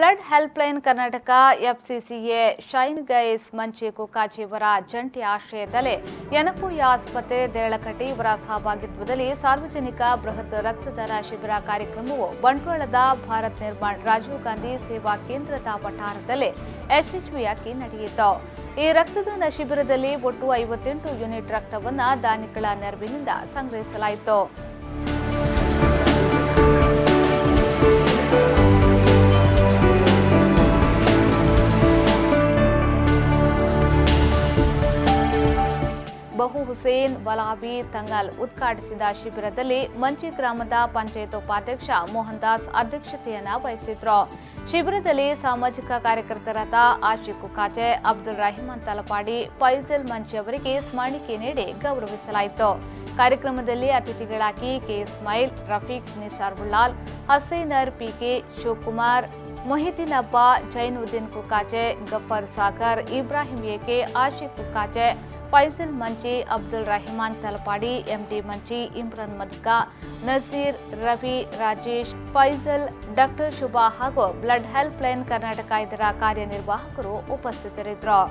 Blood helpline Karnataka, FCCA, shine guys Manchi Kukkaji ಇವರ ಜಂಟಿ ಆಶ್ರಯದಲ್ಲಿ ಯನಪೋಯ ಆಸ್ಪತ್ರೆ ದೇರಳಕಟ್ಟಿ ಇವರ ಸಹಭಾಗಿತ್ವದಲ್ಲಿ ಸಾರ್ವಜನಿಕ ಬೃಹತ್ ರಕ್ತದಾನ ಶಿಬಿರ ಕಾರ್ಯಕ್ರಮವು ಬಂಟ್ವಾಳದ ಭಾರತ್ ನಿರ್ಮಾಣ್ ರಾಜೀವ್ ಗಾಂಧಿ ಸೇವಾ ಕೇಂದ್ರದ ವಠಾರದಲ್ಲಿ ಯಶಸ್ವಿಯಾಗಿ ನಡೆಯಿತು. ಈ ರಕ್ತದಾನ ಶಿಬಿರದಲ್ಲಿ ಒಟ್ಟು 58 ಯೂನಿಟ್ ರಕ್ತವನ್ನು ದಾನಿಗಳ ನೆರವಿನಿಂದ ಸಂಗ್ರಹಿಸಲಾಯಿತು. ಬಹು ಹುಸೇನ್ ವಲಾಬಿ ತಂಗಲ್ ಉದ್ಘಾಟಿಸಿದ ಶಿಬಿರದಲ್ಲಿ ಮಂಚಿ ಗ್ರಾಮದ ಪಂಚಾಯತ್ ಉಪಾಧ್ಯಕ್ಷ ಮೋಹನ್ ದಾಸ್ ಅಧ್ಯಕ್ಷತೆಯನ್ನು ವಹಿಸಿದ್ರು. ಶಿಬಿರದಲ್ಲಿ ಸಾಮಾಜಿಕ ಕಾರ್ಯಕರ್ತರಾದ ಆಶಿಕ್ ಕುಕ್ಕಾಜೆ, ಅಬ್ದುಲ್ ರಹಿಮಾನ್ ತಲಪಾಡಿ, ಫೈಜಲ್ ಮಂಚಿ ಅವರಿಗೆ ಸ್ಮರಣಿಕೆ ನೀಡಿ ಗೌರವಿಸಲಾಯಿತು. ಕಾರ್ಯಕ್ರಮದಲ್ಲಿ ಅತಿಥಿಗಳಾಗಿ K Ismail, Rafeek Nisar Ullal, Hasainar PK, Shivakumar, Mohiddin Abba, Zainuddin Kukkaje, Gafar Sagar, Ibrahim AK, Ashik Kukkaje, Faizal Manchi, Abdul Rahiman Talapady, MD Manchi, Imran Madka, Nazeer, Ravi, Rajesh, Faizal, doctor Shubha ಹಾಗೂ ಬ್ಲಡ್ ಹೆಲ್ಪ್ ಲೈನ್ ಕರ್ನಾಟಕ ಇದರ ಕಾರ್ಯನಿರ್ವಾಹಕರು ಉಪಸ್ಥಿತರಿದ್ದರು.